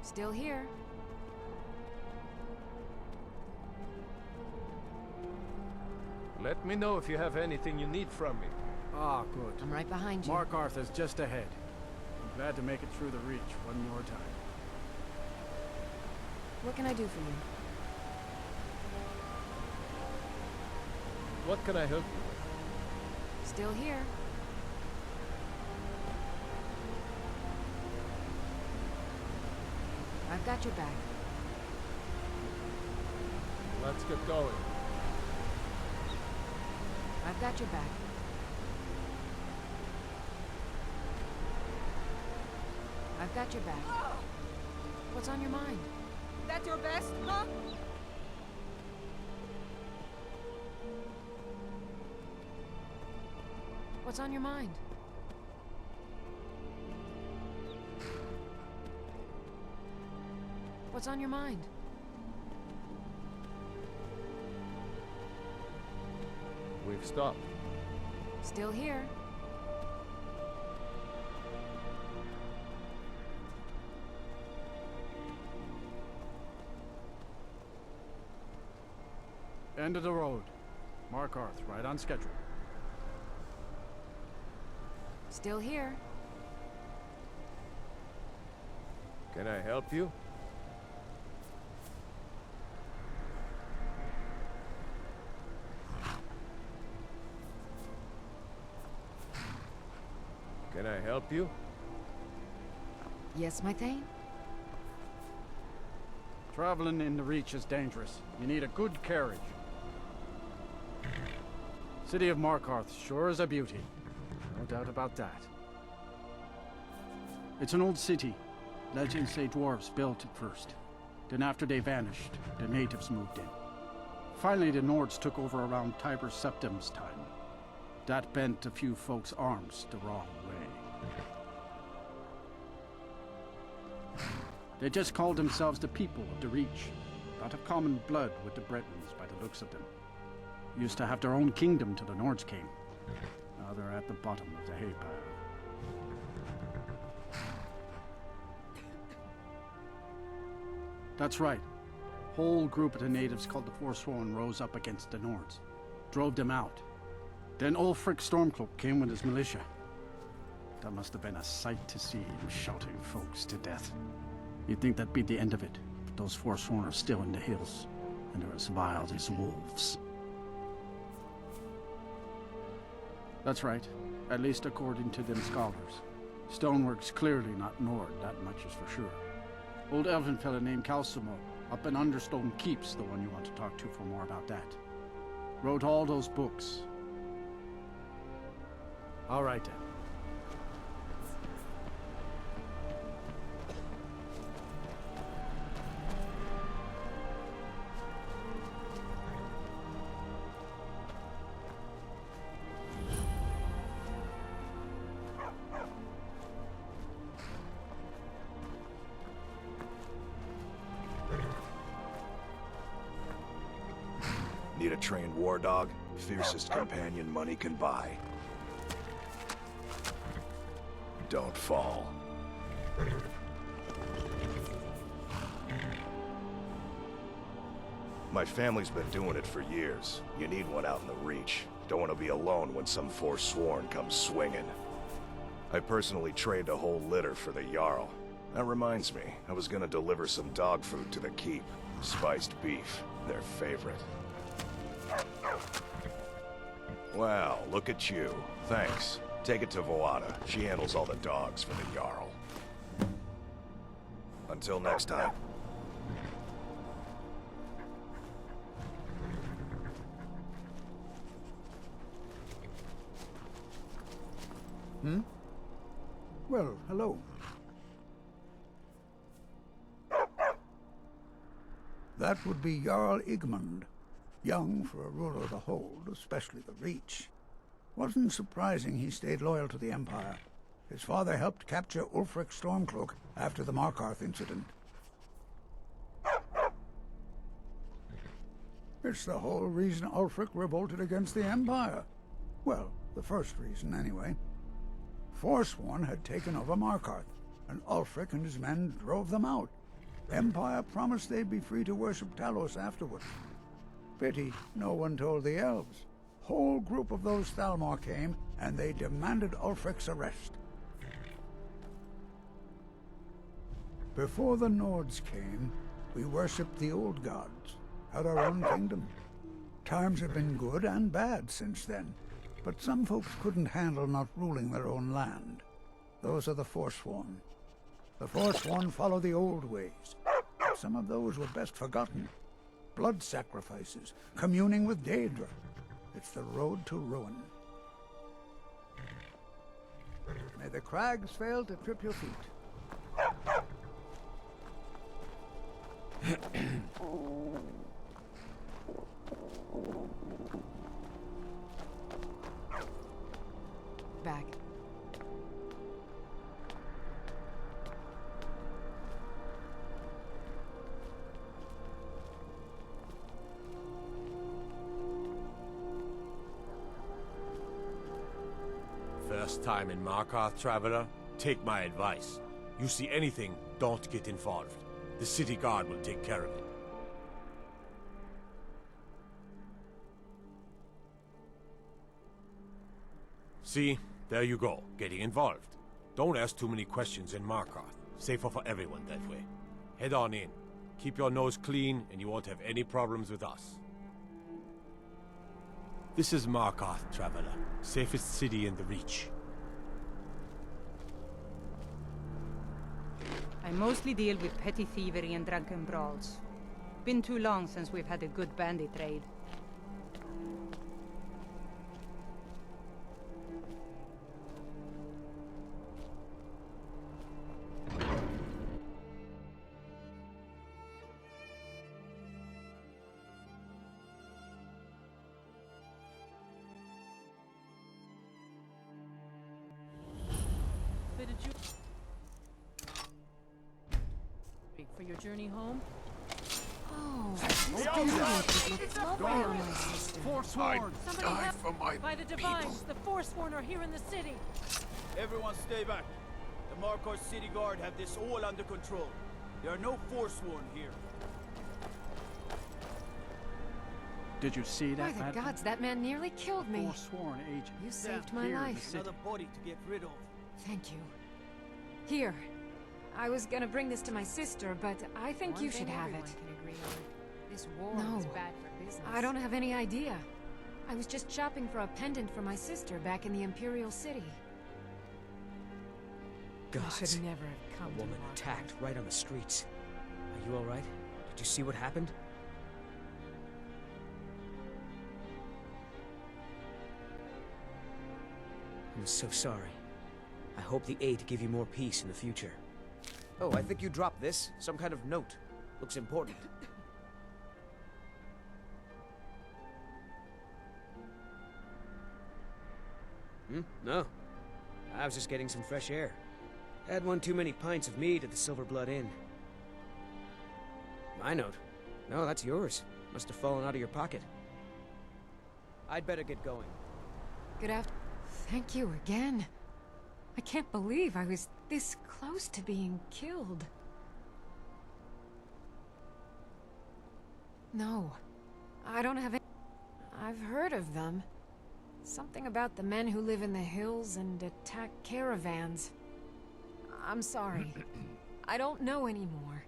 Still here. Let me know if you have anything you need from me. Ah, good. I'm right behind you. Markarth is just ahead. I'm glad to make it through the Reach one more time. What can I do for you? What can I help you with? Still here. I've got your back. Let's get going. I've got your back. I've got your back. What's on your mind? That's your best, huh? What's on your mind? What's on your mind? We've stopped. Still here. End of the road. Markarth, right on schedule. Still here. Can I help you? Can I help you? Yes, my Thane? Traveling in the Reach is dangerous. You need a good carriage. City of Markarth sure is a beauty. No doubt about that. It's an old city. Legends say dwarves built it first. Then after they vanished, the natives moved in. Finally the Nords took over around Tiber Septim's time. That bent a few folks' arms the wrong way. They just called themselves the people of the Reach. Lot of common blood with the Bretons by the looks of them. Used to have their own kingdom till the Nords came. Now they're at the bottom of the hay pile. That's right. Whole group of the natives called the Forsworn rose up against the Nords. Drove them out. Then Ulfric Stormcloak came with his militia. That must have been a sight to see him shouting folks to death. You'd think that'd be the end of it, but those Forsworn are still in the hills, and they're as wild as wolves. That's right, at least according to them scholars. Stonework's clearly not Nord, that much is for sure. Old elven fella named Calcimo, up in Understone Keep's the one you want to talk to for more about that. Wrote all those books. All right then. Need a trained war dog? Fiercest companion money can buy. Don't fall. My family's been doing it for years. You need one out in the Reach. Don't want to be alone when some Forsworn comes swinging. I personally trained a whole litter for the Jarl. That reminds me, I was gonna deliver some dog food to the keep. Spiced beef, their favorite. Wow, look at you. Thanks. Take it to Voada. She handles all the dogs for the Jarl. Until next time. Well, hello. That would be Jarl Igmund. Young for a ruler of the Hold, especially the Reach. Wasn't surprising he stayed loyal to the Empire. His father helped capture Ulfric Stormcloak after the Markarth incident. It's the whole reason Ulfric revolted against the Empire. Well, the first reason, anyway. Forsworn had taken over Markarth, and Ulfric and his men drove them out. Empire promised they'd be free to worship Talos afterward. Pity no one told the elves. Whole group of those Thalmor came, and they demanded Ulfric's arrest. Before the Nords came, we worshipped the old gods, had our own kingdom. Times have been good and bad since then, but some folks couldn't handle not ruling their own land. Those are the Forsworn. The Forsworn follow the old ways. Some of those were best forgotten. Blood sacrifices, communing with Daedra. It's the road to ruin. May the crags fail to trip your feet. Back. First time in Markarth, traveler? Take my advice. You see anything, don't get involved. The city guard will take care of it. See? There you go, getting involved. Don't ask too many questions in Markarth. Safer for everyone that way. Head on in. Keep your nose clean, and you won't have any problems with us. This is Markarth, traveler. Safest city in the Reach. I mostly deal with petty thievery and drunken brawls. Been too long since we've had a good bandit raid. For your journey home? Oh, this building looks lovely on my sister. Forsworn! Somebody help! By the Divines, the Forsworn are here in the city! Everyone stay back. The Markarth City Guard have this all under control. There are no Forsworn here. Did you see By that, the madman? gods, that man nearly killed me. Forsworn agent. You saved my Here in the life. city. Another body to get rid of. Thank you. Here. I was gonna bring this to my sister, but I think you should have it. This war No. is bad for business. I don't have any idea. I was just shopping for a pendant for my sister back in the Imperial City. I Gods, should never have come a to woman Markarth. attacked right on the streets. Are you all right? Did you see what happened? I'm so sorry. I hope the aid give you more peace in the future. Oh, I think you dropped this. Some kind of note. Looks important. No. I was just getting some fresh air. Had one too many pints of mead at the Silver Blood Inn. My note? No, that's yours. Must have fallen out of your pocket. I'd better get going. Good after. Thank you again. I can't believe I was this close to being killed. No. I don't have any... I've heard of them. Something about the men who live in the hills and attack caravans. I'm sorry. I don't know anymore.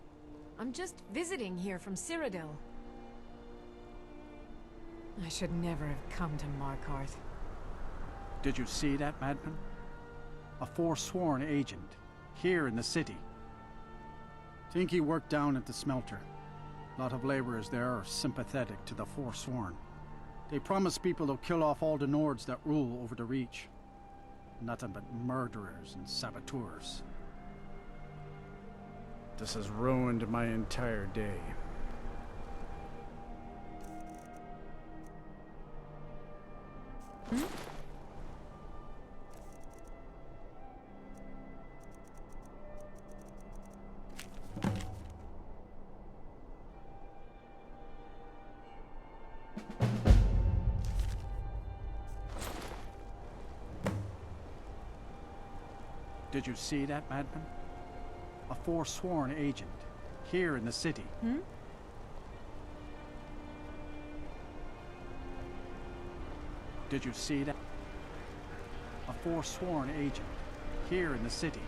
I'm just visiting here from Cyrodiil. I should never have come to Markarth. Did you see that, madman? A Forsworn agent, here in the city. Think he worked down at the smelter. A lot of laborers there are sympathetic to the Forsworn. They promise people they'll kill off all the Nords that rule over the Reach. Nothing but murderers and saboteurs. This has ruined my entire day. Did you see that, madman? A Forsworn agent, here in the city. Hmm? Did you see that? A Forsworn agent, here in the city.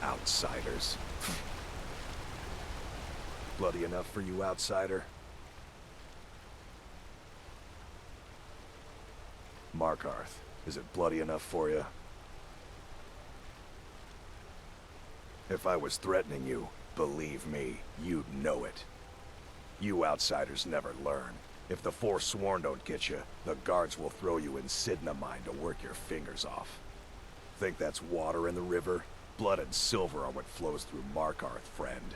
Outsiders. Bloody enough for you, outsider? Markarth, is it bloody enough for you? If I was threatening you, believe me, you'd know it. You outsiders never learn. If the Forsworn don't get you, the guards will throw you in Sidna mine to work your fingers off. Think that's water in the river? Blood and silver are what flows through Markarth, friend.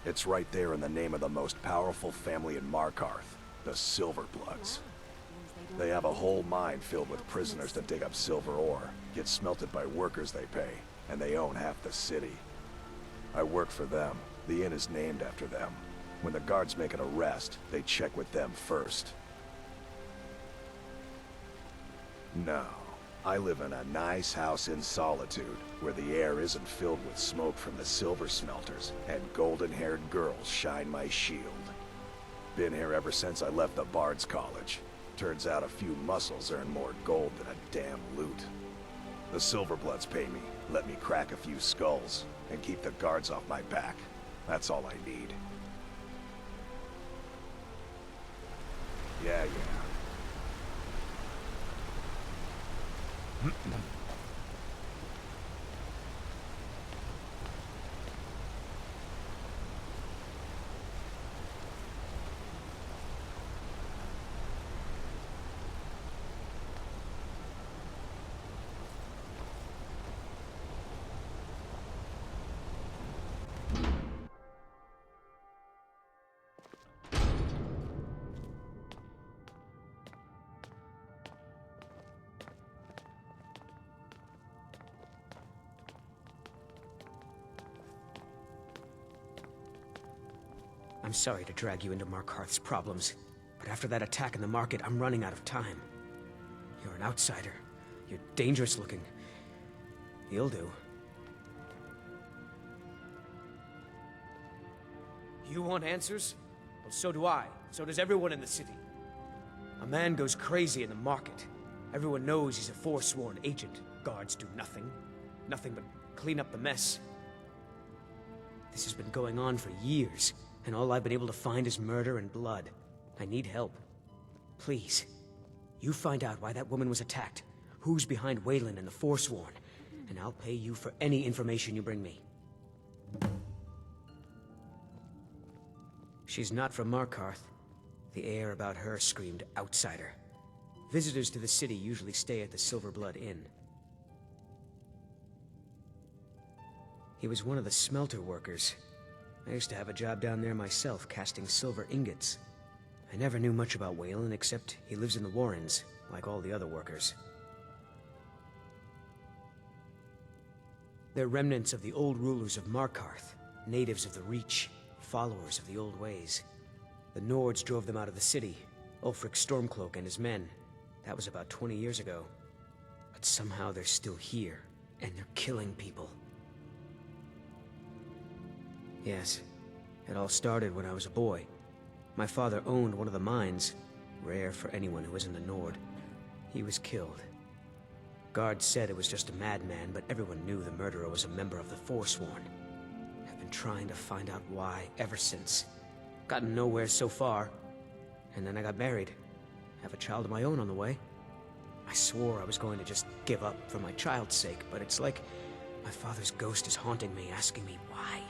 It's right there in the name of the most powerful family in Markarth, the Silverbloods. They have a whole mine filled with prisoners that dig up silver ore, get smelted by workers they pay, and they own half the city. I work for them. The inn is named after them. When the guards make an arrest, they check with them first. No. I live in a nice house in solitude, where the air isn't filled with smoke from the silver smelters, and golden-haired girls shine my shield. Been here ever since I left the Bard's College. Turns out a few muscles earn more gold than a damn loot. The Silverbloods pay me, let me crack a few skulls, and keep the guards off my back. That's all I need. Yeah. I'm sorry to drag you into Markarth's problems, but after that attack in the market, I'm running out of time. You're an outsider. You're dangerous looking. You'll do. You want answers? Well, so do I. So does everyone in the city. A man goes crazy in the market. Everyone knows he's a Forsworn agent. Guards do nothing. Nothing but clean up the mess. This has been going on for years, and all I've been able to find is murder and blood. I need help. Please, you find out why that woman was attacked, who's behind Wayland and the Forsworn, and I'll pay you for any information you bring me. She's not from Markarth. The air about her screamed outsider. Visitors to the city usually stay at the Silverblood Inn. He was one of the smelter workers. I used to have a job down there myself, casting silver ingots. I never knew much about Wayland, except he lives in the Warrens, like all the other workers. They're remnants of the old rulers of Markarth, natives of the Reach, followers of the old ways. The Nords drove them out of the city, Ulfric Stormcloak and his men. That was about 20 years ago. But somehow they're still here, and they're killing people. Yes, it all started when I was a boy. My father owned one of the mines, rare for anyone who isn't a Nord. He was killed. Guards said it was just a madman, but everyone knew the murderer was a member of the Forsworn. I've been trying to find out why ever since. Gotten nowhere so far. And then I got married. Have a child of my own on the way. I swore I was going to just give up for my child's sake, but it's like my father's ghost is haunting me, asking me why.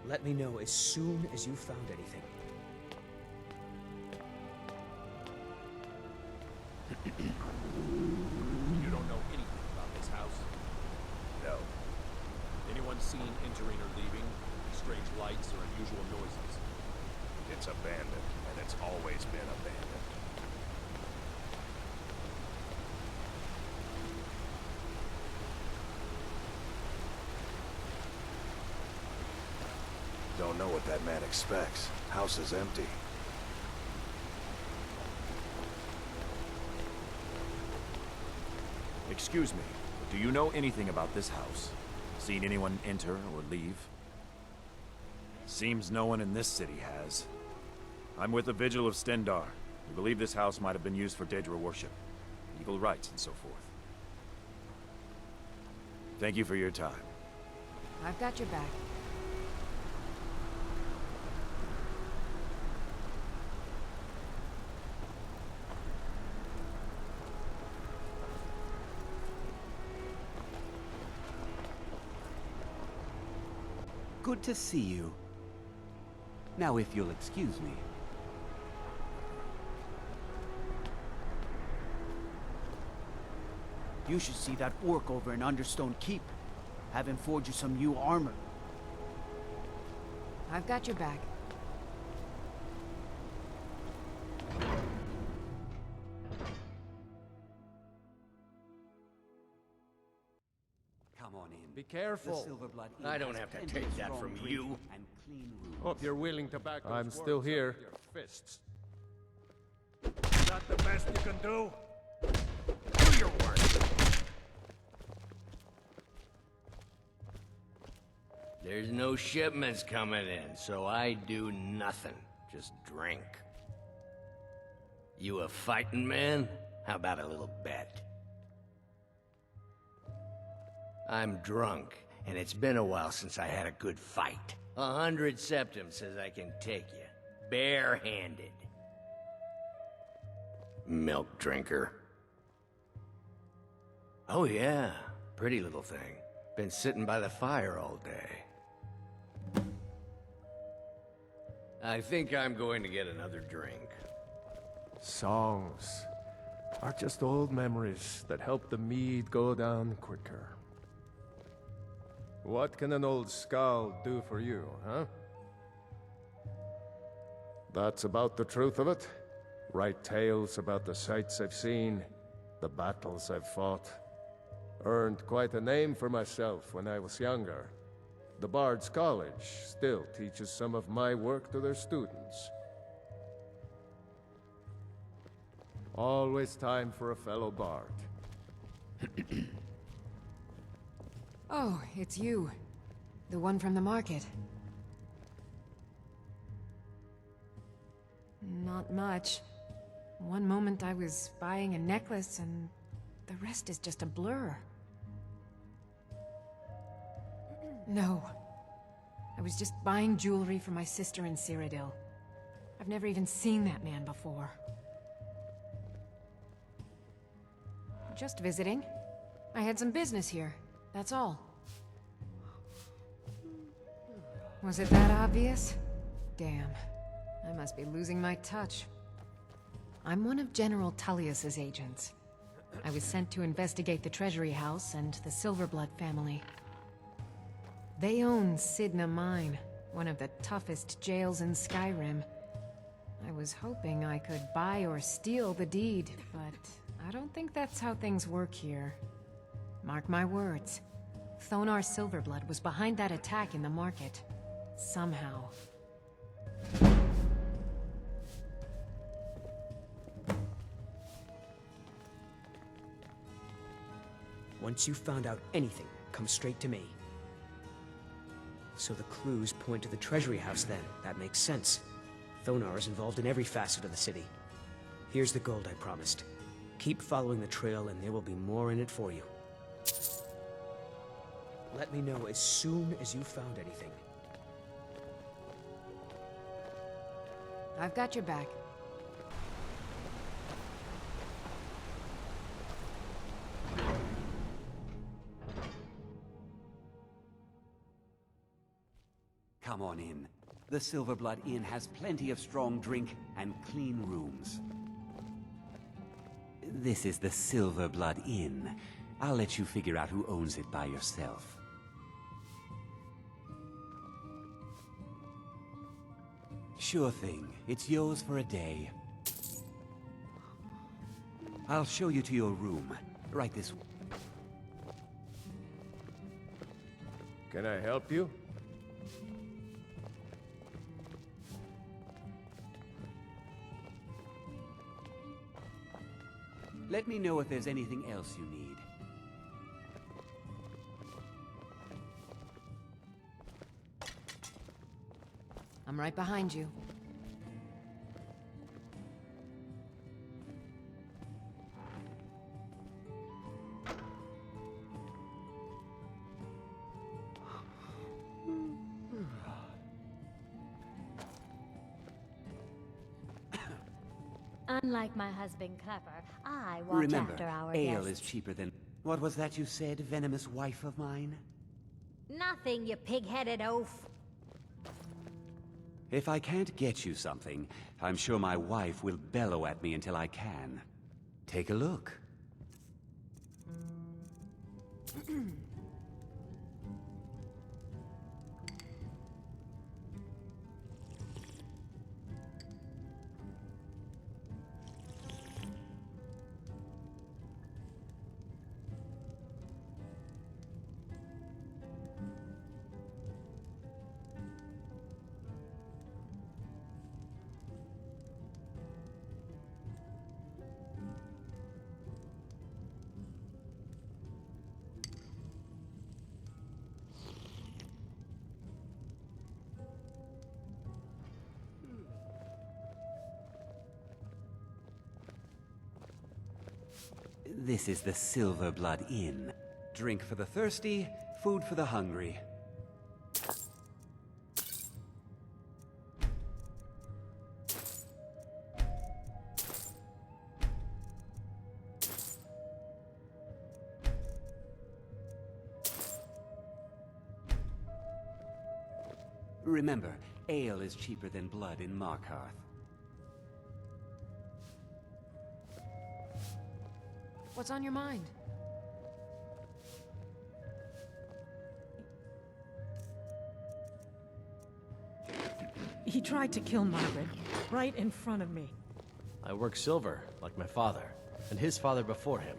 Let me know as soon as you found anything. You don't know anything about this house? No. Anyone seen entering or leaving? Strange lights or unusual noises? It's abandoned, and it's always been abandoned. Don't know what that man expects. House is empty. Excuse me, do you know anything about this house? Seen anyone enter or leave? Seems no one in this city has. I'm with the Vigil of Stendar. We believe this house might have been used for Daedra worship, evil rites, and so forth. Thank you for your time. I've got your back. Good to see you. Now, if you'll excuse me. You should see that orc over in Understone Keep. Have him forge you some new armor. I've got your back. Come on in. Be careful. I don't have to take that from you. Hope you're willing to back. I'm still here. Your fists. Is that the best you can do? Do your work. There's no shipments coming in, so I do nothing. Just drink. You a fighting man? How about a little bet? I'm drunk, and it's been a while since I had a good fight. 100 septum says I can take you, bare-handed. Milk drinker. Oh yeah, pretty little thing. Been sitting by the fire all day. I think I'm going to get another drink. Songs are just old memories that help the mead go down quicker. What can an old skald do for you, huh? That's about the truth of it. Write tales about the sights I've seen, the battles I've fought. Earned quite a name for myself when I was younger. The Bard's College still teaches some of my work to their students. Always time for a fellow bard. Oh, it's you. The one from the market. Not much. One moment I was buying a necklace and the rest is just a blur. No. I was just buying jewelry for my sister in Cyrodiil. I've never even seen that man before. Just visiting. I had some business here, that's all. Was it that obvious? Damn. I must be losing my touch. I'm one of General Tullius's agents. I was sent to investigate the Treasury House and the Silverblood family. They own Sidna Mine, one of the toughest jails in Skyrim. I was hoping I could buy or steal the deed, but I don't think that's how things work here. Mark my words. Thonar Silverblood was behind that attack in the market. Somehow. Once you've found out anything, come straight to me. So the clues point to the Treasury House then. That makes sense. Thonar is involved in every facet of the city. Here's the gold I promised. Keep following the trail and there will be more in it for you. Let me know as soon as you've found anything. I've got your back. Come on in. The Silverblood Inn has plenty of strong drink and clean rooms. This is the Silverblood Inn. I'll let you figure out who owns it by yourself. Sure thing. It's yours for a day. I'll show you to your room. Right this way. Can I help you? Let me know if there's anything else you need. I'm right behind you. Unlike my husband Clever, I watch after our ale guests. is cheaper than... What was that you said, venomous wife of mine? Nothing, you pig-headed oaf. If I can't get you something, I'm sure my wife will bellow at me until I can. Take a look. This is the Silver Blood Inn. Drink for the thirsty, food for the hungry. Remember, ale is cheaper than blood in Markarth. What's on your mind? He tried to kill Margaret, right in front of me. I work silver, like my father, and his father before him.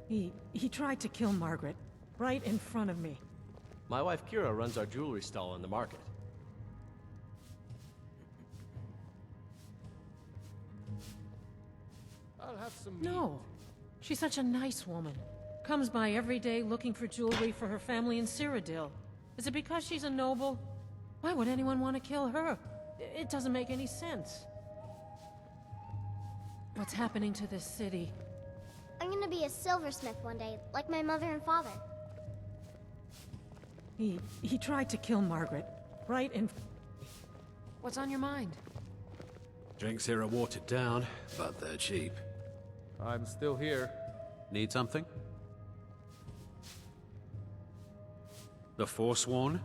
He tried to kill Margaret, right in front of me. My wife Kira runs our jewelry stall in the market. I'll have some No. She's such a nice woman. Comes by every day looking for jewelry for her family in Cyrodiil. Is it because she's a noble? Why would anyone want to kill her? It doesn't make any sense. What's happening to this city? I'm gonna be a silversmith one day, like my mother and father. He tried to kill Margaret, right in... What's on your mind? Drinks here are watered down, but they're cheap. I'm still here. Need something? The Forsworn?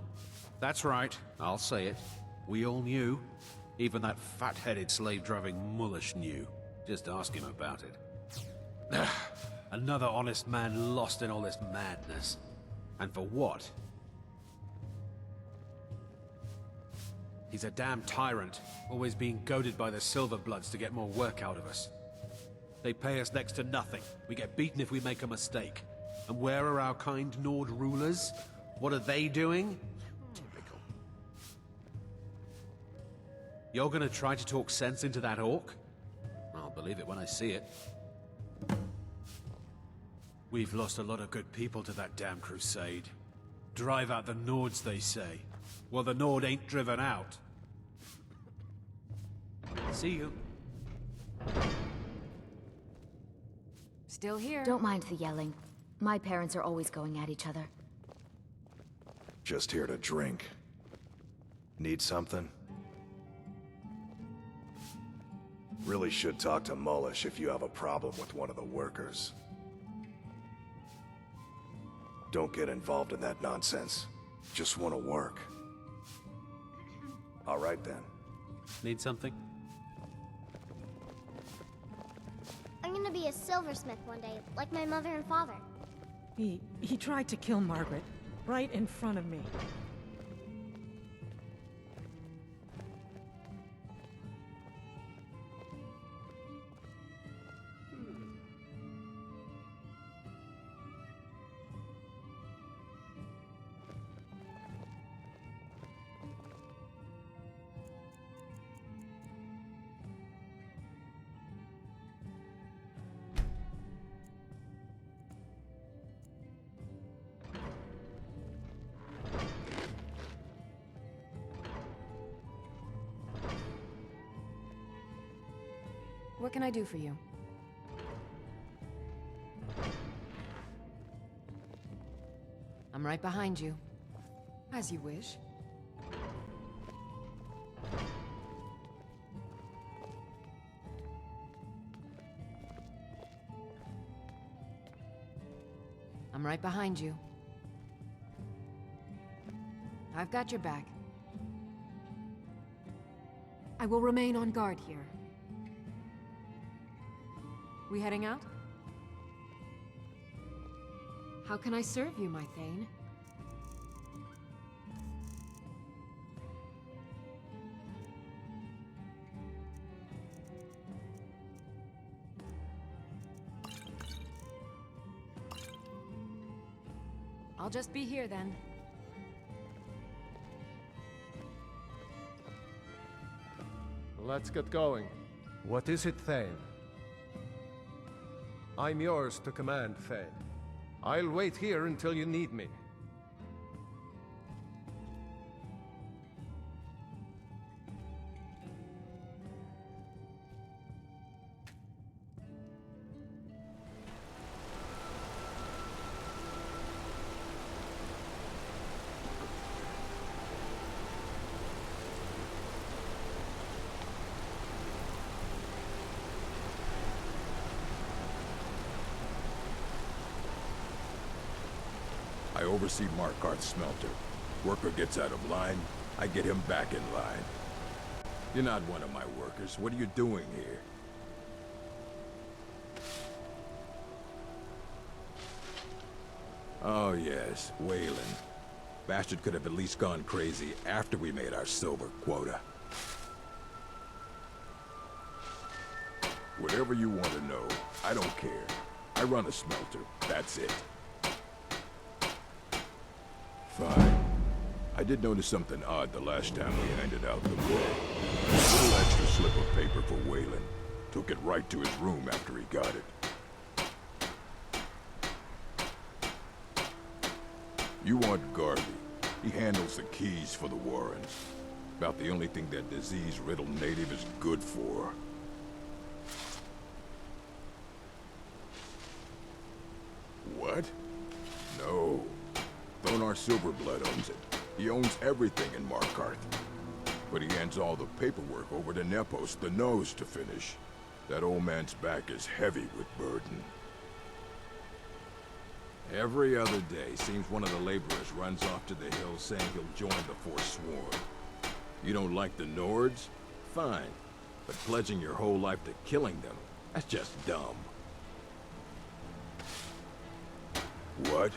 That's right, I'll say it. We all knew. Even that fat-headed slave-driving mullish knew. Just ask him about it. Another honest man lost in all this madness. And for what? He's a damn tyrant, always being goaded by the Silverbloods to get more work out of us. They pay us next to nothing. We get beaten if we make a mistake. And where are our kind Nord rulers? What are they doing? Typical. You're gonna try to talk sense into that orc? I'll believe it when I see it. We've lost a lot of good people to that damn crusade. Drive out the Nords, they say. Well, the Nord ain't driven out. See you. Still here. Don't mind the yelling. My parents are always going at each other. Just here to drink. Need something? Really should talk to Mullish if you have a problem with one of the workers. Don't get involved in that nonsense. Just want to work. All right then. Need something? I'm gonna be a silversmith one day, like my mother and father. He tried to kill Margaret, right in front of me. What can I do for you? I'm right behind you. As you wish. I'm right behind you. I've got your back. I will remain on guard here. We heading out? How can I serve you, my Thane? I'll just be here then. Let's get going. What is it, Thane? I'm yours to command, Thane. I'll wait here until you need me. I oversee Markarth's smelter. Worker gets out of line, I get him back in line. You're not one of my workers. What are you doing here? Oh yes, Wayland. Bastard could have at least gone crazy after we made our silver quota. Whatever you want to know, I don't care. I run a smelter, that's it. Fine. I did notice something odd the last time we handed out the book. A little extra slip of paper for Wayland. Took it right to his room after he got it. You want Garvey. He handles the keys for the Warrens. About the only thing that disease-riddled native is good for. What? No. Thonar Silverblood owns it. He owns everything in Markarth. But he hands all the paperwork over to Nepos, the Nose, to finish. That old man's back is heavy with burden. Every other day, seems one of the laborers runs off to the hills saying he'll join the Forsworn. You don't like the Nords? Fine. But pledging your whole life to killing them, that's just dumb. What?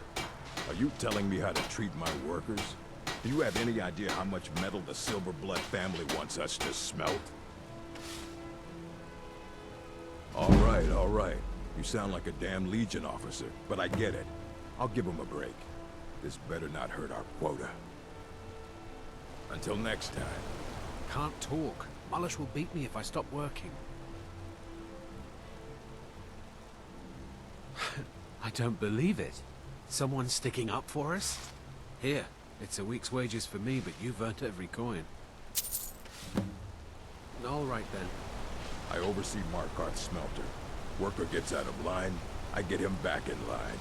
Are you telling me how to treat my workers? Do you have any idea how much metal the Silverblood family wants us to smelt? All right. You sound like a damn Legion officer, but I get it. I'll give him a break. This better not hurt our quota. Until next time. Can't talk. Mullish will beat me if I stop working. I don't believe it. Someone sticking up for us? Here, it's a week's wages for me, but you've earned every coin. All right then. I oversee Markarth's smelter. Worker gets out of line, I get him back in line.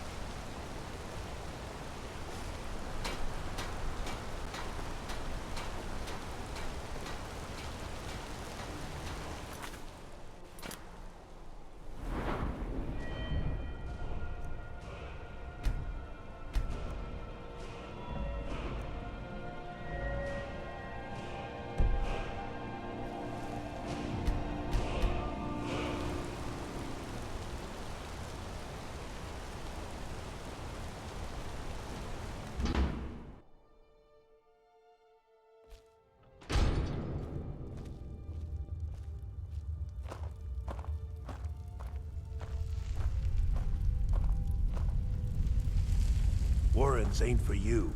Warrens ain't for you.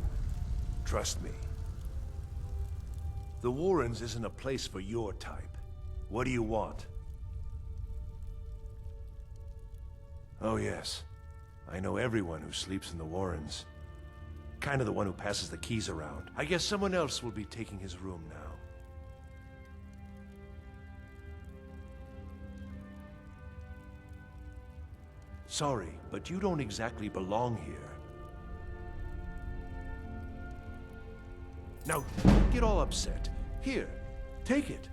Trust me. The Warrens isn't a place for your type. What do you want? Oh yes. I know everyone who sleeps in the Warrens. Kind of the one who passes the keys around. I guess someone else will be taking his room now. Sorry, but you don't exactly belong here. Now, don't get all upset. Here, take it.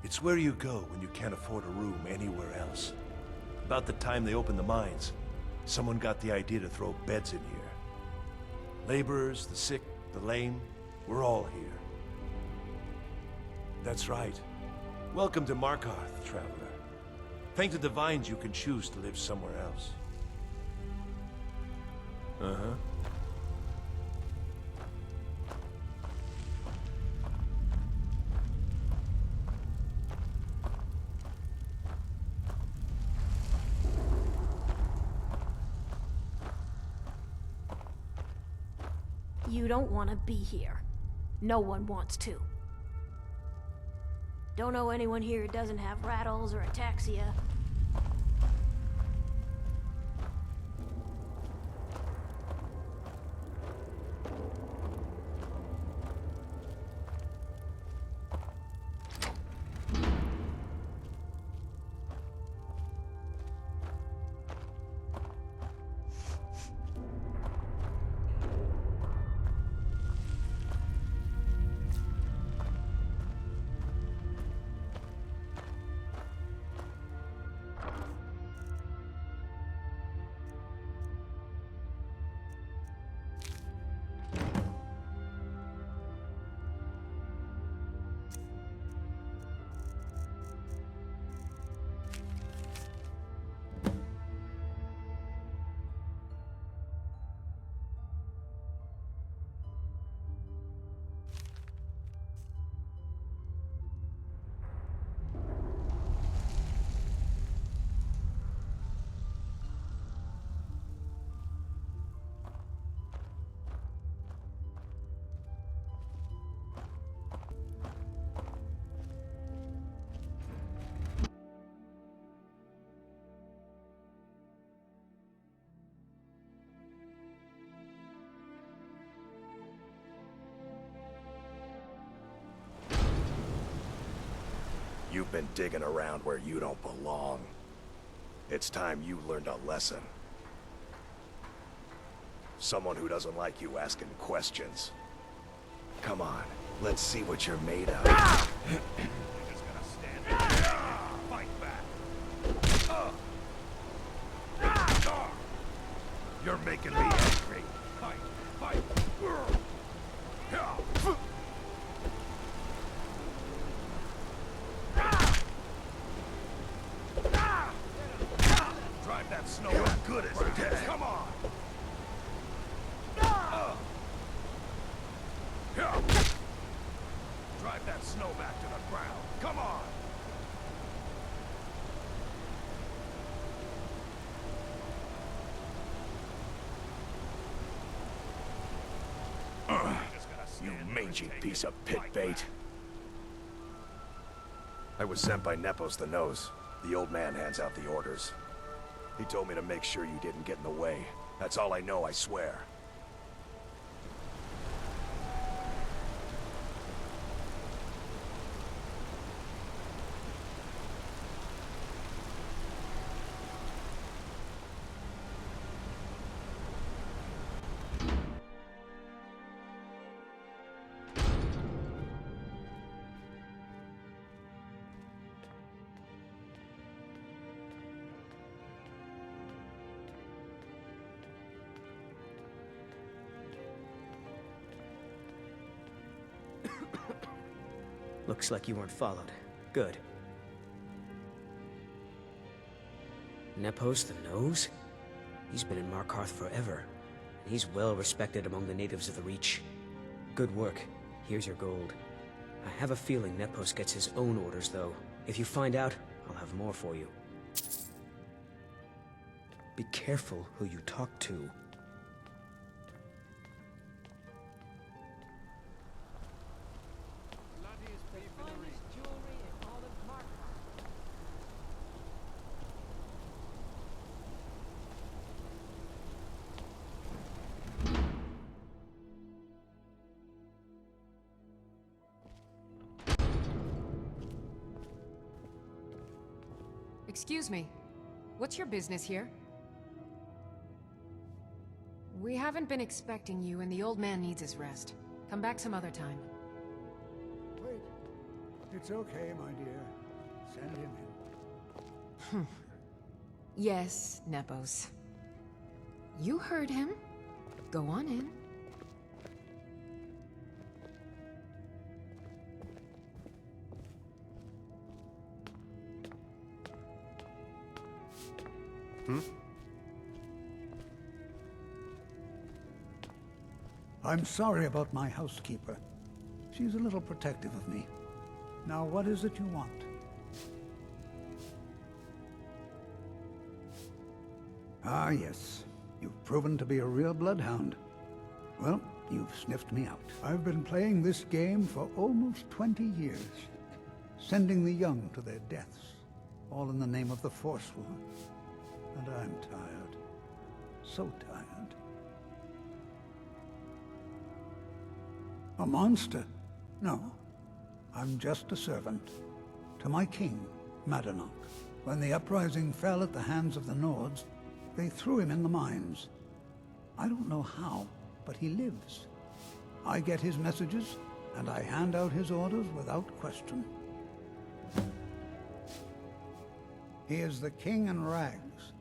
It's where you go when you can't afford a room anywhere else. About the time they opened the mines, someone got the idea to throw beds in here. Laborers, the sick, the lame, we're all here. That's right. Welcome to Markarth, traveler. Thank the Divines you can choose to live somewhere else. Uh-huh. You don't want to be here. No one wants to. Don't know anyone here who doesn't have rattles or ataxia. You've been digging around where you don't belong. It's time you learned a lesson. Someone who doesn't like you asking questions. Come on, let's see what you're made of. You're just gonna stand there and fight back. You're making me angry. Fight. Drive that snow. You're good as dead. Come on. Drive that snow back to the ground. Come on. You mangy piece of pit bait. I was sent by Nepos the Nose. The old man hands out the orders. He told me to make sure you didn't get in the way. That's all I know, I swear. Looks like you weren't followed. Good. Nepos the Nose? He's been in Markarth forever. He's well respected among the natives of the Reach. Good work. Here's your gold. I have a feeling Nepos gets his own orders, though. If you find out, I'll have more for you. Be careful who you talk to. Excuse me. What's your business here? We haven't been expecting you, and the old man needs his rest. Come back some other time. Wait. It's okay, my dear. Send him in. Yes, Nepos. You heard him. Go on in. I'm sorry about my housekeeper. She's a little protective of me. Now, what is it you want? Ah, yes. You've proven to be a real bloodhound. Well, you've sniffed me out. I've been playing this game for almost 20 years, sending the young to their deaths, all in the name of the Forsworn. And I'm tired. So tired. A monster? No. I'm just a servant. To my king, Madanach. When the uprising fell at the hands of the Nords, they threw him in the mines. I don't know how, but he lives. I get his messages, and I hand out his orders without question. He is the king in rags,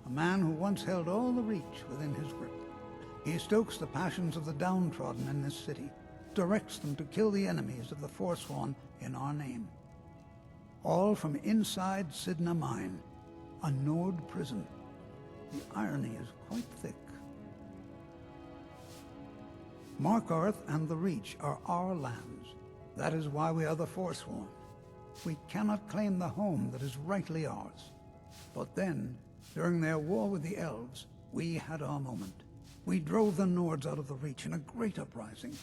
a man who once held all the Reach within his grip. He stokes the passions of the downtrodden in this city, directs them to kill the enemies of the Forsworn in our name. All from inside Sidna Mine, a Nord prison. The irony is quite thick. Markarth and the Reach are our lands. That is why we are the Forsworn. We cannot claim the home that is rightly ours. But then, during their war with the Elves, we had our moment. We drove the Nords out of the Reach in a great uprising.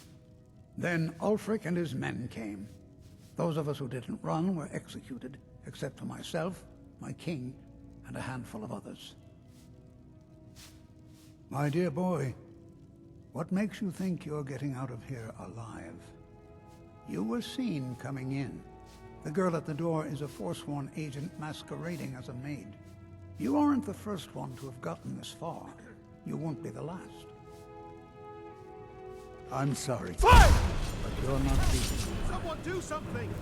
Then Ulfric and his men came. Those of us who didn't run were executed, except for myself, my king, and a handful of others. My dear boy, what makes you think you're getting out of here alive? You were seen coming in. The girl at the door is a Forsworn agent masquerading as a maid. You aren't the first one to have gotten this far. You won't be the last. I'm sorry. Fight! But you're not beaten. Someone do something!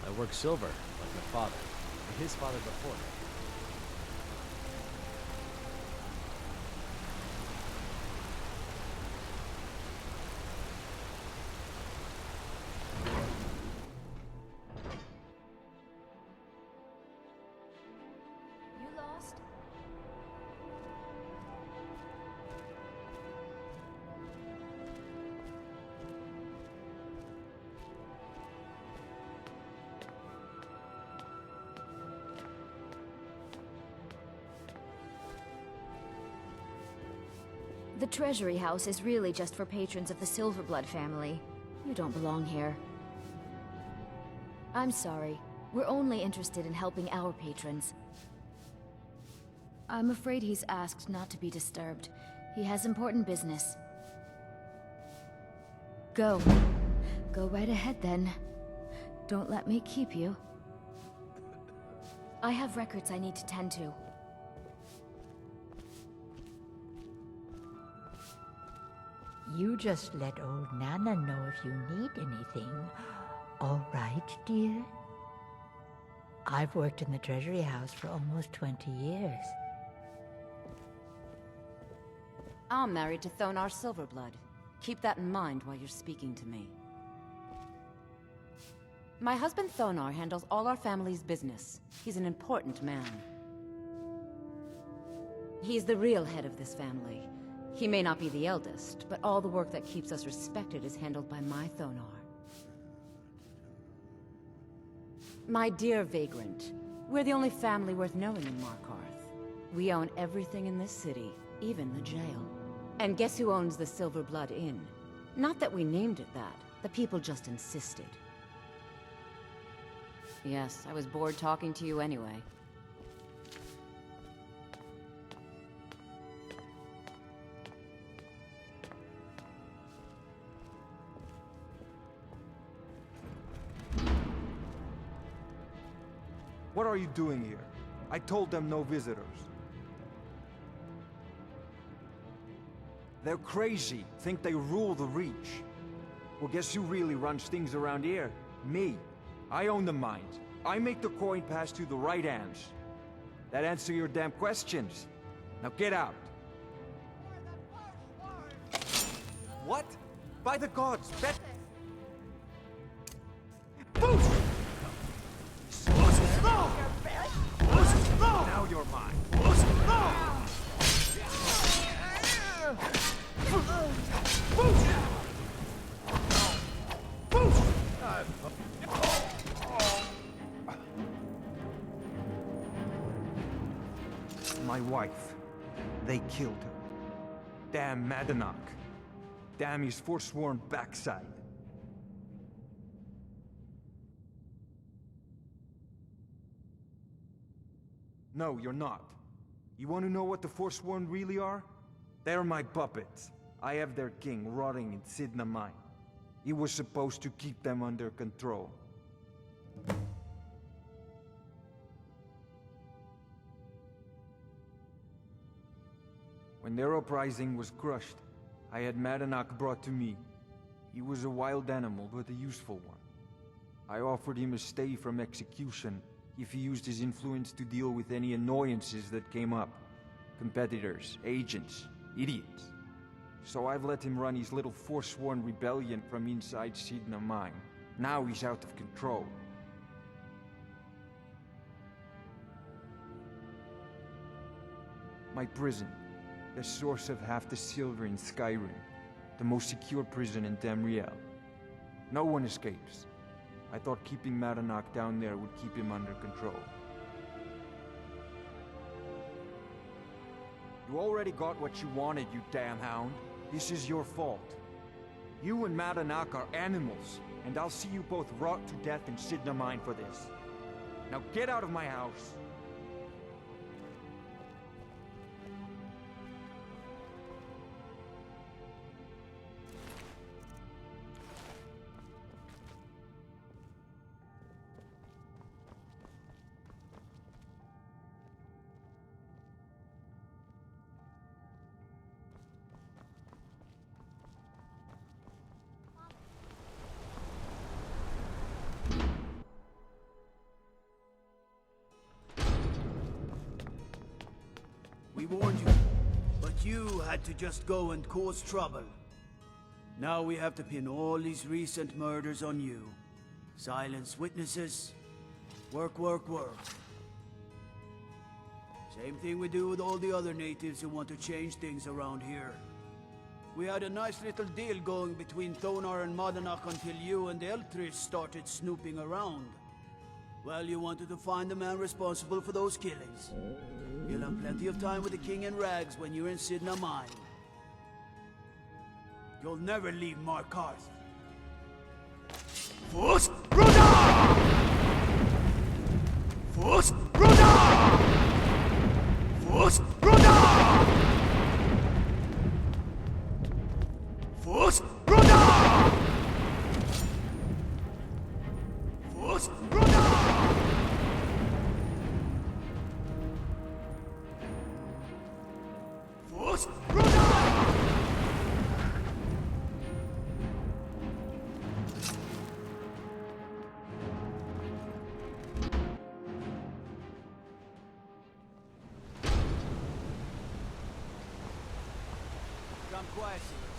I work silver, like my father, and his father before him. You lost? The Treasury House is really just for patrons of the Silverblood family. You don't belong here. I'm sorry. We're only interested in helping our patrons. I'm afraid he's asked not to be disturbed. He has important business. Go. Go right ahead, then. Don't let me keep you. I have records I need to tend to. You just let old Nana know if you need anything. All right, dear? I've worked in the Treasury House for almost 20 years. I'm married to Thonar Silverblood. Keep that in mind while you're speaking to me. My husband Thonar handles all our family's business. He's an important man. He's the real head of this family. He may not be the eldest, but all the work that keeps us respected is handled by my Thonar. My dear Vagrant, we're the only family worth knowing in Markarth. We own everything in this city, even the jail. And guess who owns the Silverblood Inn? Not that we named it that. The people just insisted. Yes, I was bored talking to you anyway. What are you doing here? I told them no visitors. They're crazy. Think they rule the Reach. Well, guess who really runs things around here? Me. I own the mines. I make the coin pass through the right hands. That answer your damn questions. Now get out. What? By the gods, bet... Boost! Now you're mine. My wife. They killed her. Damn Madanach. Damn his forsworn backside. No, you're not. You want to know what the Forsworn really are? They're my puppets. I have their king rotting in Sidna Mine. He was supposed to keep them under control. When their uprising was crushed, I had Madanach brought to me. He was a wild animal, but a useful one. I offered him a stay from execution if he used his influence to deal with any annoyances that came up. Competitors, agents, idiots. So I've let him run his little Forsworn rebellion from inside Sidna Mine. Now he's out of control. My prison, the source of half the silver in Skyrim, the most secure prison in Tamriel. No one escapes. I thought keeping Madanach down there would keep him under control. You already got what you wanted, you damn hound. This is your fault. You and Madanach are animals, and I'll see you both rot to death in Sidna Mine for this. Now get out of my house. We warned you, but you had to just go and cause trouble. Now we have to pin all these recent murders on you. Silence witnesses. Work, work, work. Same thing we do with all the other natives who want to change things around here. We had a nice little deal going between Thonar and Madanach until you and the Eltrish started snooping around. Well, you wanted to find the man responsible for those killings. You'll have plenty of time with the King in Rags when you're in Sidna Mine. You'll never leave Markarth. Forsworn! Forsworn! Forsworn! Forsworn! Forsworn!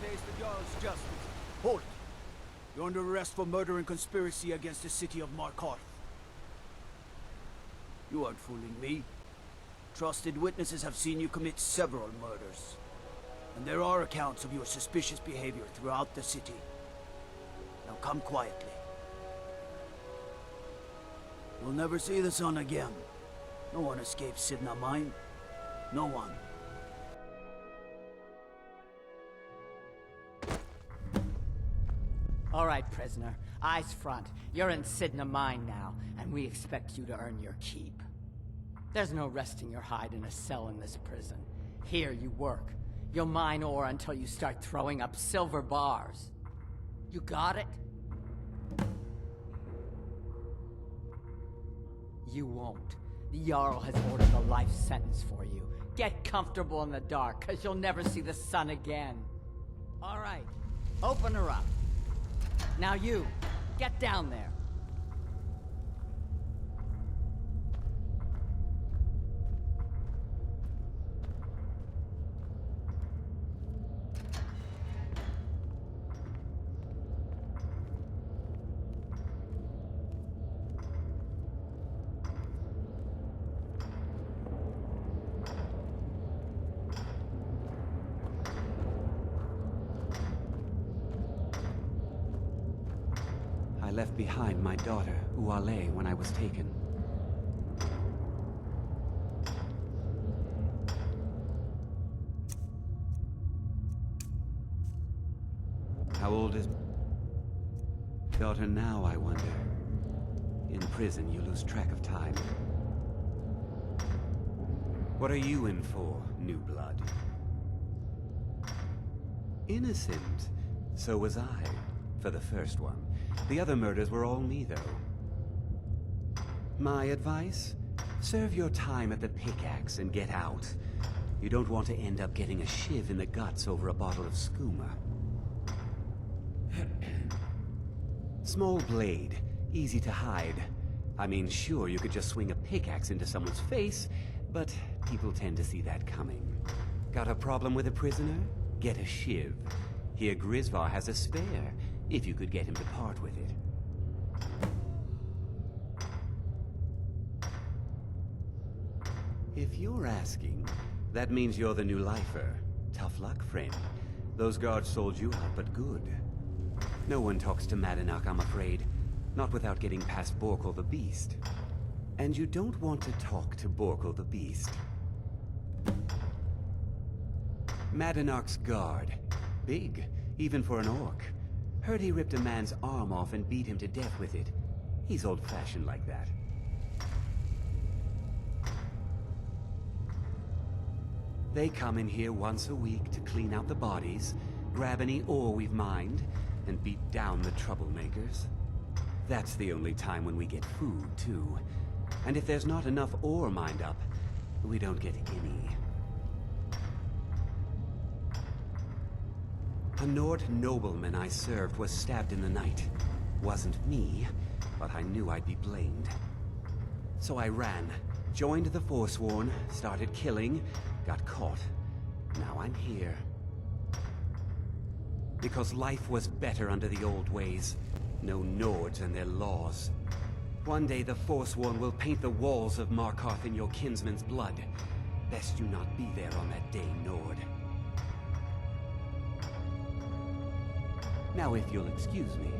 taste the Jarl's justice. Halt! You're under arrest for murder and conspiracy against the city of Markarth. You aren't fooling me. Trusted witnesses have seen you commit several murders. And there are accounts of your suspicious behavior throughout the city. Now come quietly. You'll never see the sun again. No one escapes Sidna Mine. No one. All right, prisoner. Eyes front. You're in Sidna Mine now, and we expect you to earn your keep. There's no resting your hide in a cell in this prison. Here you work. You'll mine ore until you start throwing up silver bars. You got it? You won't. The Jarl has ordered a life sentence for you. Get comfortable in the dark, cause you'll never see the sun again. All right, open her up. Now you, get down there. I left behind my daughter, Uale, when I was taken. How old is daughter now, I wonder? In prison, you lose track of time. What are you in for, new blood? Innocent. So was I, for the first one. The other murders were all me, though. My advice? Serve your time at the pickaxe and get out. You don't want to end up getting a shiv in the guts over a bottle of skooma. Small blade, easy to hide. I mean, sure, you could just swing a pickaxe into someone's face, but people tend to see that coming. Got a problem with a prisoner? Get a shiv. Here Grisvar has a spare, if you could get him to part with it. If you're asking, that means you're the new lifer. Tough luck, friend. Those guards sold you out, but good. No one talks to Madanach, I'm afraid. Not without getting past Borkul the Beast. And you don't want to talk to Borkul the Beast. Madanach's guard. Big, even for an orc. Heard he ripped a man's arm off and beat him to death with it. He's old-fashioned like that. They come in here once a week to clean out the bodies, grab any ore we've mined, and beat down the troublemakers. That's the only time when we get food, too. And if there's not enough ore mined up, we don't get any. A Nord nobleman I served was stabbed in the night. Wasn't me, but I knew I'd be blamed. So I ran, joined the Forsworn, started killing, got caught. Now I'm here. Because life was better under the old ways. No Nords and their laws. One day the Forsworn will paint the walls of Markarth in your kinsman's blood. Best you not be there on that day, Nord. Now, if you'll excuse me.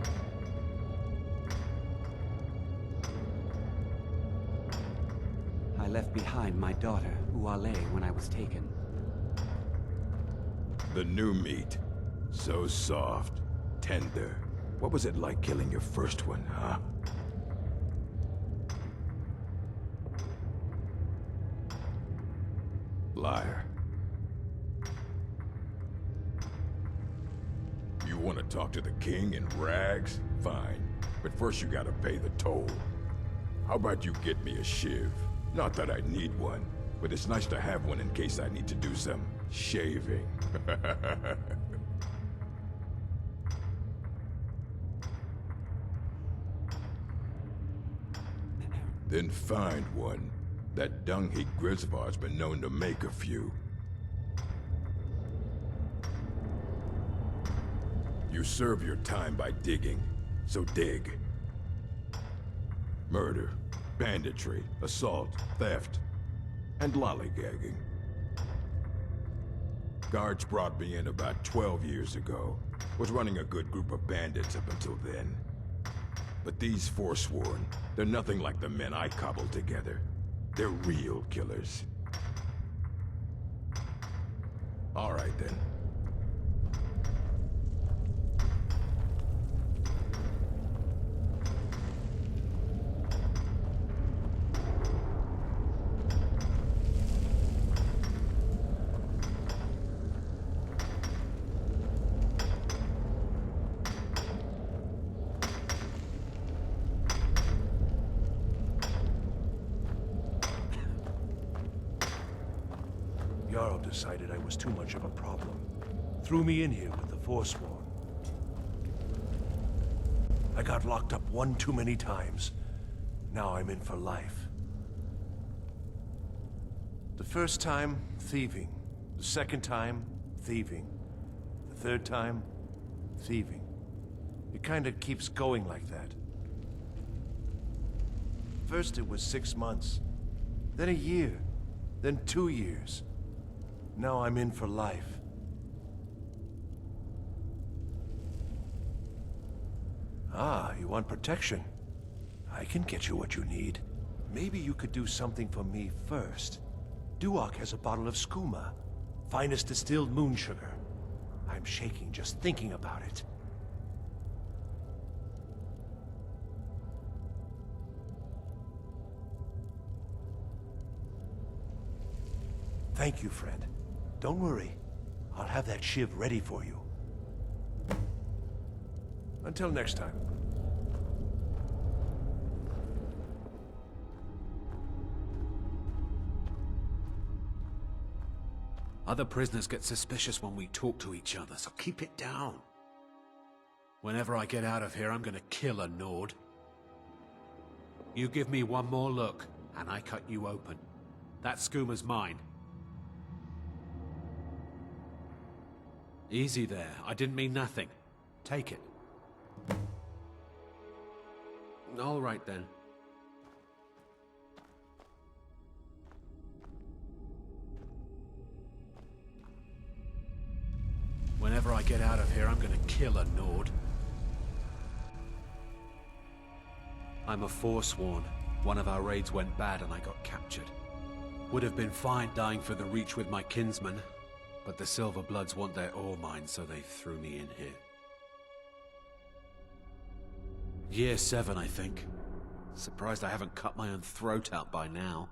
I left behind my daughter, Uale, when I was taken. The new meat. So soft, tender. What was it like killing your first one, huh? Liar. You want to talk to the king in rags? Fine. But first you gotta pay the toll. How about you get me a shiv? Not that I need one, but it's nice to have one in case I need to do some shaving. Then find one. That dung-heap Grisvar's been known to make a few. You serve your time by digging, so dig. Murder, banditry, assault, theft, and lollygagging. Guards brought me in about 12 years ago. Was running a good group of bandits up until then. But these Forsworn, they're nothing like the men I cobbled together. They're real killers. All right then. Jarl decided I was too much of a problem. Threw me in here with the Forsworn. I got locked up one too many times. Now I'm in for life. The first time, thieving. The second time, thieving. The third time, thieving. It kinda keeps going like that. First it was 6 months, then a year, then 2 years. Now I'm in for life. Ah, you want protection? I can get you what you need. Maybe you could do something for me first. Duok has a bottle of skooma, finest distilled moon sugar. I'm shaking just thinking about it. Thank you, friend. Don't worry. I'll have that shiv ready for you. Until next time. Other prisoners get suspicious when we talk to each other, so keep it down. Whenever I get out of here, I'm gonna kill a Nord. You give me one more look, and I cut you open. That skooma's mine. Easy there. I didn't mean nothing. Take it. All right, then. Whenever I get out of here, I'm gonna kill a Nord. I'm a Forsworn. One of our raids went bad and I got captured. Would have been fine dying for the Reach with my kinsmen, but the Silver Bloods want their ore mine, so they threw me in here. Year 7, I think. Surprised I haven't cut my own throat out by now.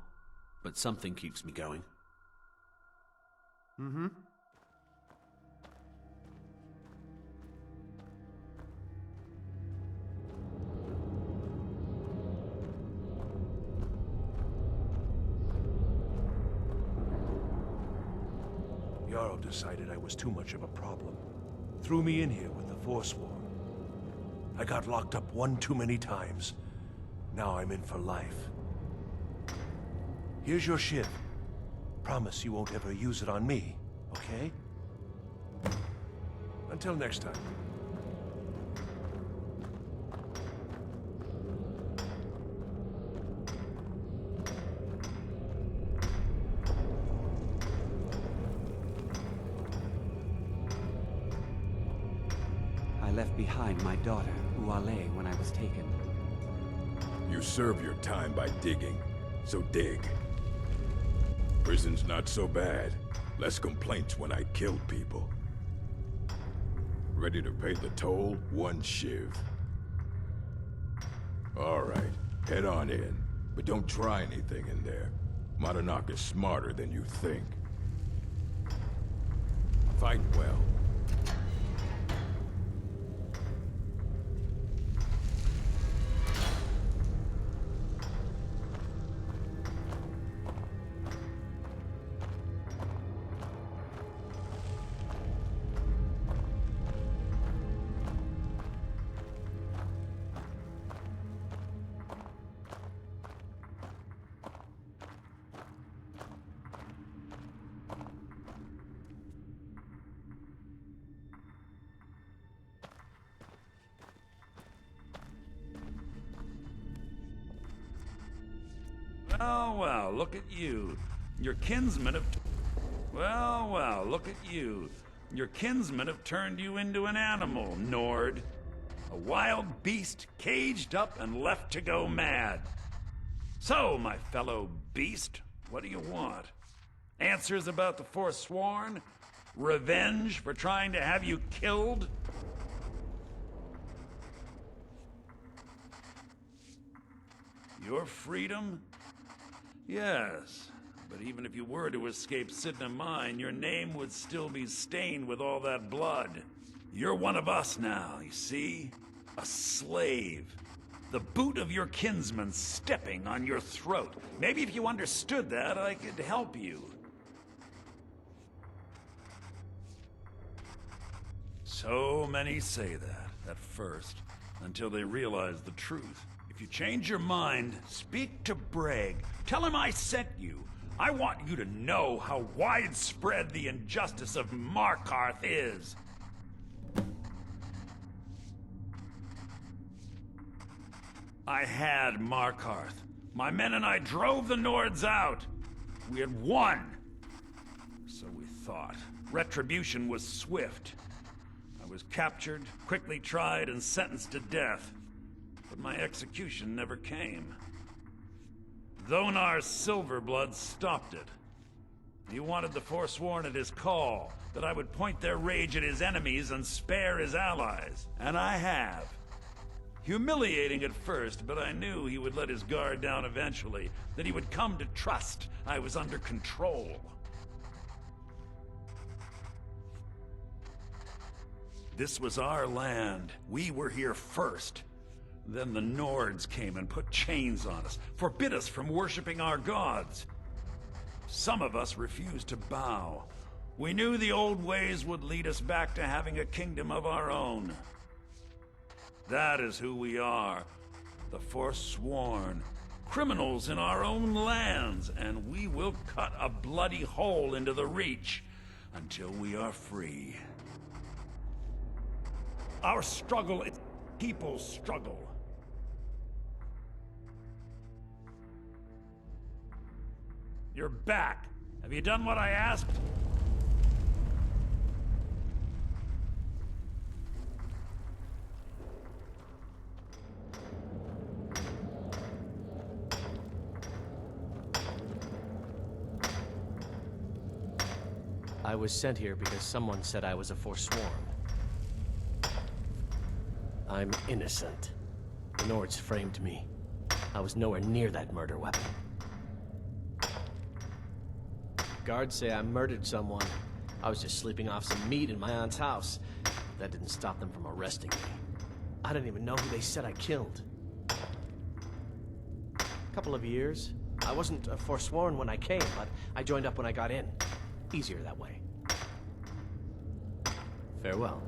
But something keeps me going. Mm-hmm. Jarl decided I was too much of a problem. Threw me in here with the Forsworn. I got locked up one too many times. Now I'm in for life. Here's your shiv. Promise you won't ever use it on me, okay? Until next time. I left behind my daughter, Uale, when I was taken. You serve your time by digging, so dig. Prison's not so bad. Less complaints when I killed people. Ready to pay the toll? 1 shiv. All right, head on in. But don't try anything in there. Markarth is smarter than you think. Fight well. Well, well, look at you. Your kinsmen have... Well, well, look at you. Your kinsmen have turned you into an animal, Nord. A wild beast caged up and left to go mad. So, my fellow beast, what do you want? Answers about the Forsworn? Revenge for trying to have you killed? Your freedom? Yes, but even if you were to escape Sidna Mine, your name would still be stained with all that blood. You're one of us now, you see? A slave. The boot of your kinsman stepping on your throat. Maybe if you understood that, I could help you. So many say that, at first, until they realize the truth. If you change your mind, speak to Breg. Tell him I sent you. I want you to know how widespread the injustice of Markarth is. I had Markarth. My men and I drove the Nords out. We had won. So we thought. Retribution was swift. I was captured, quickly tried, and sentenced to death. But my execution never came. Thonar's Silverblood stopped it. He wanted the Forsworn at his call, that I would point their rage at his enemies and spare his allies. And I have. Humiliating at first, but I knew he would let his guard down eventually, that he would come to trust I was under control. This was our land. We were here first. Then the Nords came and put chains on us, forbid us from worshipping our gods. Some of us refused to bow. We knew the old ways would lead us back to having a kingdom of our own. That is who we are, the Forsworn, criminals in our own lands, and we will cut a bloody hole into the Reach until we are free. Our struggle is people's struggle. You're back. Have you done what I asked? I was sent here because someone said I was a Forsworn. I'm innocent. The Nords framed me. I was nowhere near that murder weapon. Guards say I murdered someone. I was just sleeping off some meat in my aunt's house. That didn't stop them from arresting me. I didn't even know who they said I killed. Couple of years. I wasn't a Forsworn when I came, but I joined up when I got in. Easier that way. Farewell.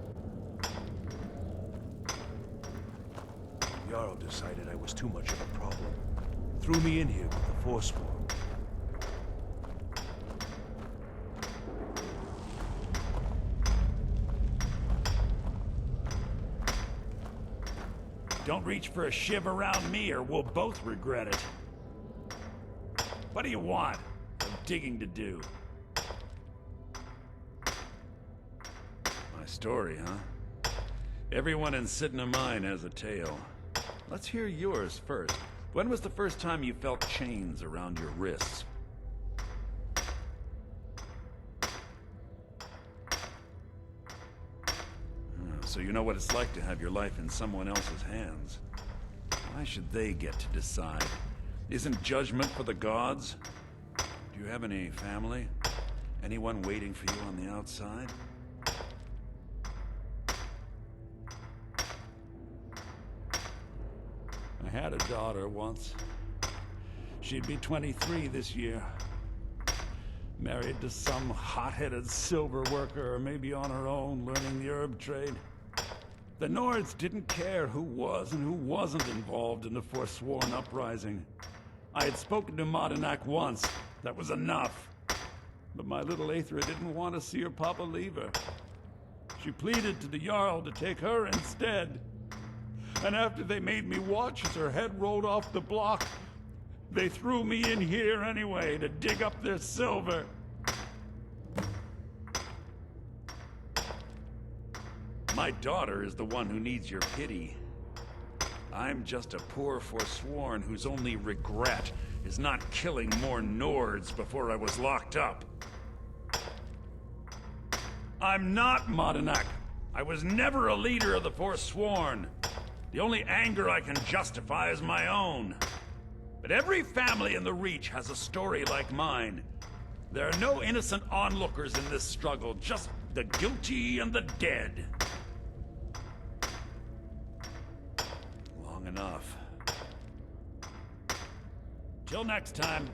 Jarl decided I was too much of a problem. Threw me in here with the Forsworn. Don't reach for a shiv around me or we'll both regret it. What do you want? I'm digging to do. My story, huh? Everyone in Sidna Mine has a tale. Let's hear yours first. When was the first time you felt chains around your wrists? So you know what it's like to have your life in someone else's hands. Why should they get to decide? Isn't judgment for the gods? Do you have any family? Anyone waiting for you on the outside? I had a daughter once. She'd be 23 this year. Married to some hot-headed silver worker, or maybe on her own, learning the herb trade. The Nords didn't care who was and who wasn't involved in the Forsworn uprising. I had spoken to Madanak once. That was enough. But my little Aethra didn't want to see her papa leave her. She pleaded to the Jarl to take her instead. And after they made me watch as her head rolled off the block, They threw me in here anyway to dig up their silver. My daughter is the one who needs your pity. I'm just a poor Forsworn whose only regret is not killing more Nords before I was locked up. I'm not Madanak. I was never a leader of the Forsworn. The only anger I can justify is my own. But every family in the Reach has a story like mine. There are no innocent onlookers in this struggle, just the guilty and the dead. Long enough. Till next time.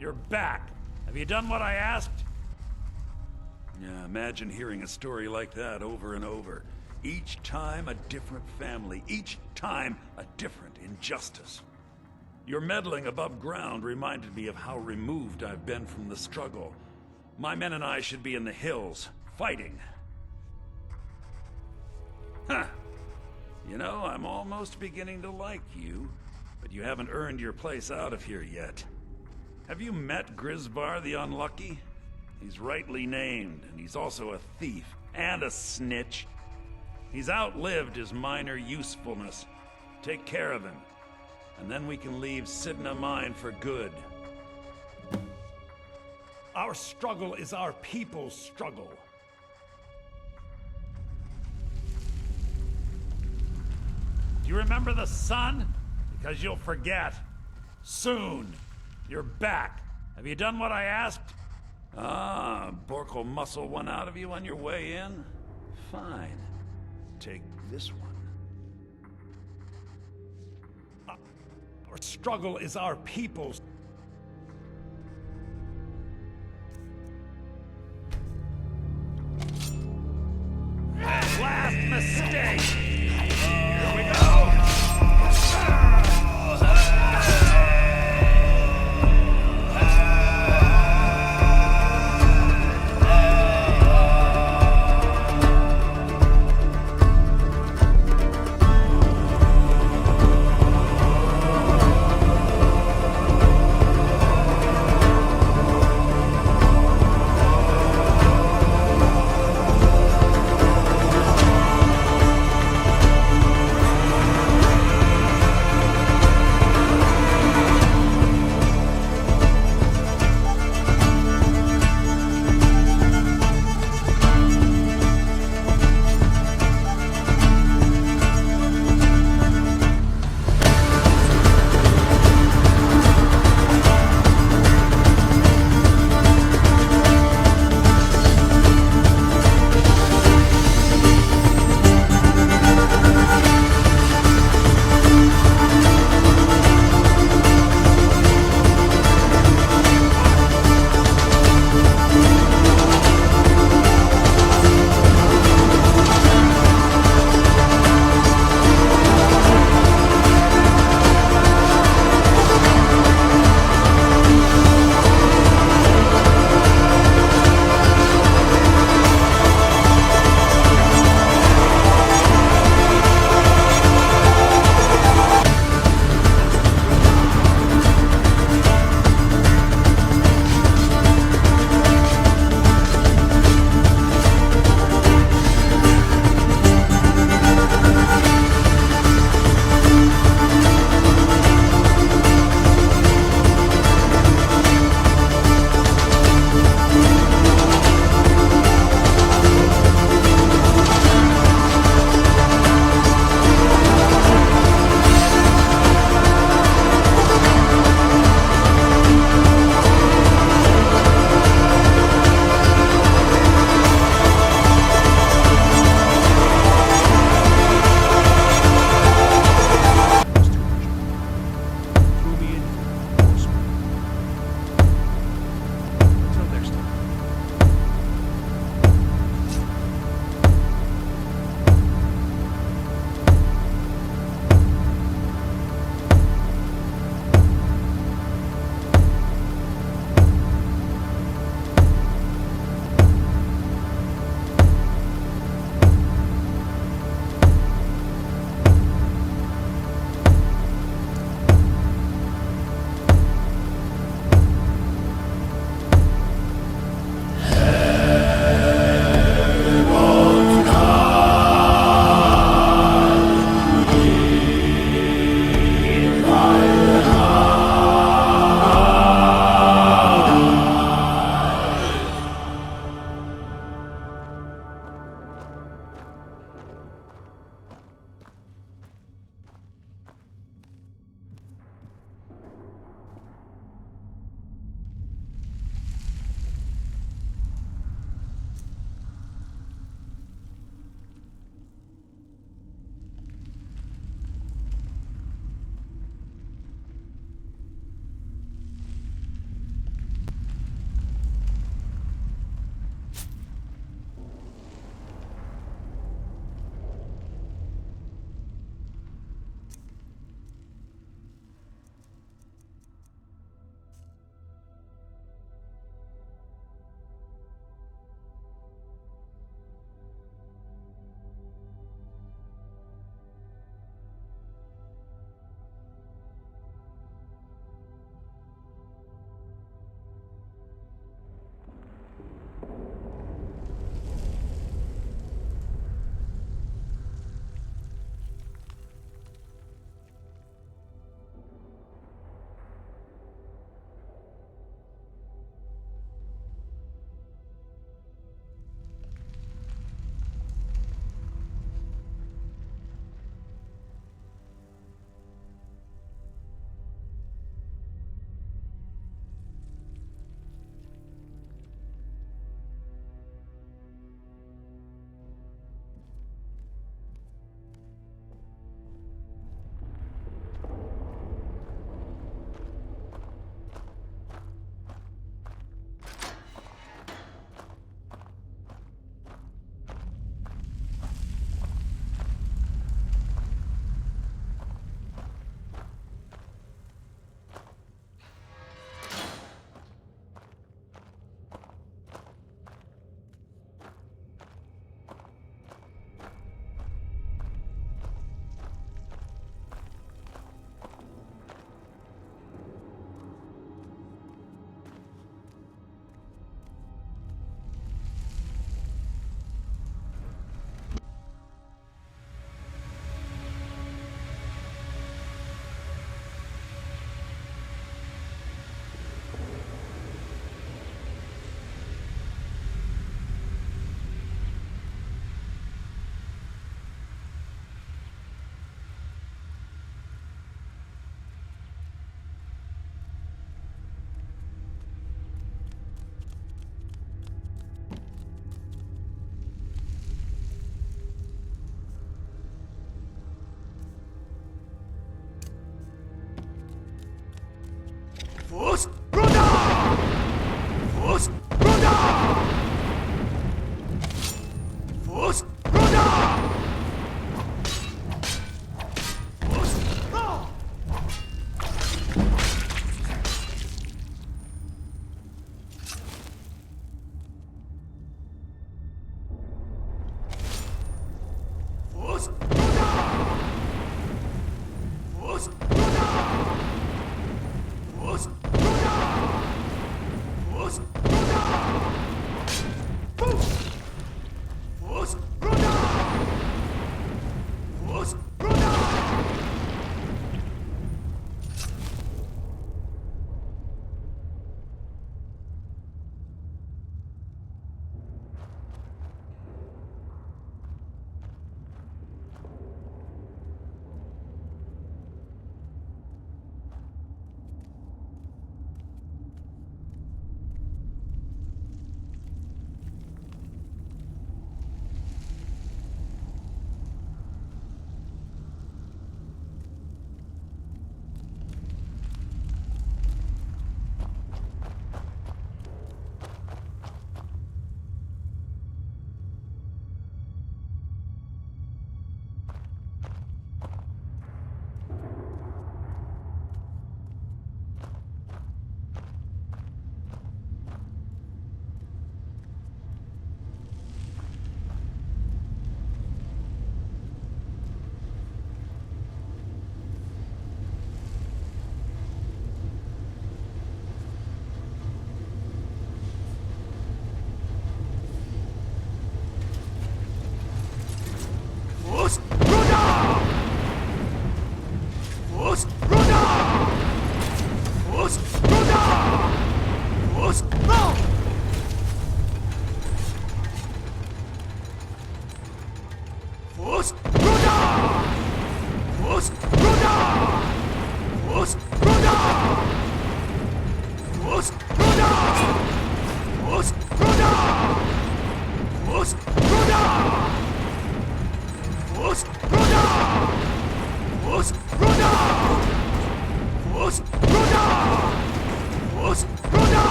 You're back. Have you done what I asked? Yeah, imagine hearing a story like that over and over. Each time a different family, each time a different injustice. Your meddling above ground reminded me of how removed I've been from the struggle. My men and I should be in the hills, fighting. Huh. You know, I'm almost beginning to like you, but you haven't earned your place out of here yet. Have you met Grisvar the Unlucky? He's rightly named, and he's also a thief and a snitch. He's outlived his minor usefulness. Take care of him, and then we can leave Cidhna Mine for good. Our struggle is our people's struggle. Do you remember the sun? Because you'll forget. Soon. You're back. Have you done what I asked? Ah, Bork will muscle one out of you on your way in? Fine. Take this one. Our struggle is our people's. Last mistake! Here we go!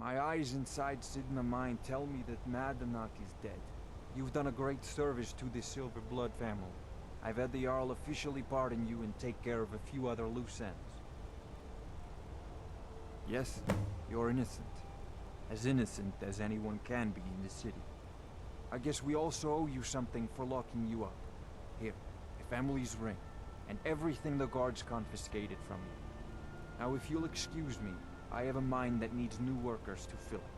My eyes inside Sidna Mine tell me that Madanach is dead. You've done a great service to the Silver Blood family. I've had the Jarl officially pardon you and take care of a few other loose ends. Yes, you're innocent. As innocent as anyone can be in the city. I guess we also owe you something for locking you up. Here, a family's ring, and everything the guards confiscated from you. Now if you'll excuse me, I have a mine that needs new workers to fill it.